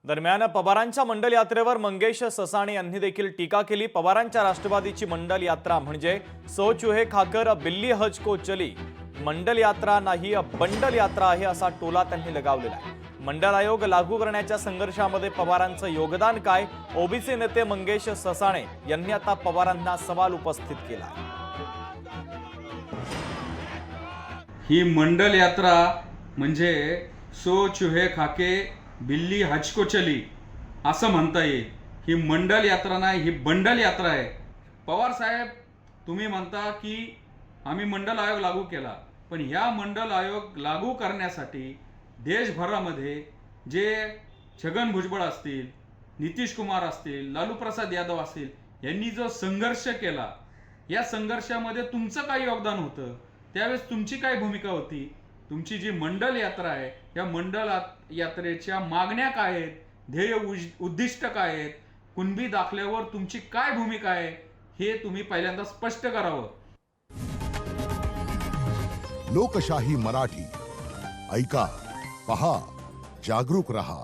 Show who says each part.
Speaker 1: दरम्यान पवारांच्या मंडल यात्रेवर मंगेश ससाणे यांनी देखील टीका केली। पवारांच्या राष्ट्रवादीची मंडल यात्रा म्हणजे सो चूहे खाकर बिल्ली हज को चली, मंडल यात्रा नाही बंडल यात्रा आहे असा टोला त्यांनी लगावलेला आहे। मंडल आयोग लागू करण्याच्या संघर्षामध्ये पवारांचं योगदान काय, ओबीसी नेते मंगेश ससाणे यांनी आता पवारांना सवाल उपस्थित केला।
Speaker 2: ही मंडल यात्रा म्हणजे सो चूहे खाके बिल्ली हज को चली असं म्हणता येईल। ही मंडल यात्रा नाही, ही बंडल यात्रा आहे। पवार साहेब, तुम्ही म्हणता की आम्ही मंडल आयोग लागू केला, पण ह्या मंडल आयोग लागू करण्यासाठी देशभरामध्ये जे छगन भुजबळ असतील, नितीश कुमार असतील, लालू प्रसाद यादव असतील, यांनी जो संघर्ष केला, या संघर्षामध्ये तुमचं काय योगदान होतं? त्यावेळेस तुमची काय भूमिका होती? तुमची जी मंडल यात्रा आहे, या मंडल यात्रेच्या मागण्या काय आहेत, ध्येय उद्दिष्ट काय आहेत, कुणबी दाखल्यावर तुमची काय भूमिका आहे, हे तुम्ही पहिल्यांदा स्पष्ट करावं।
Speaker 3: लोकशाही मराठी ऐका, पहा, जागरूक रहा।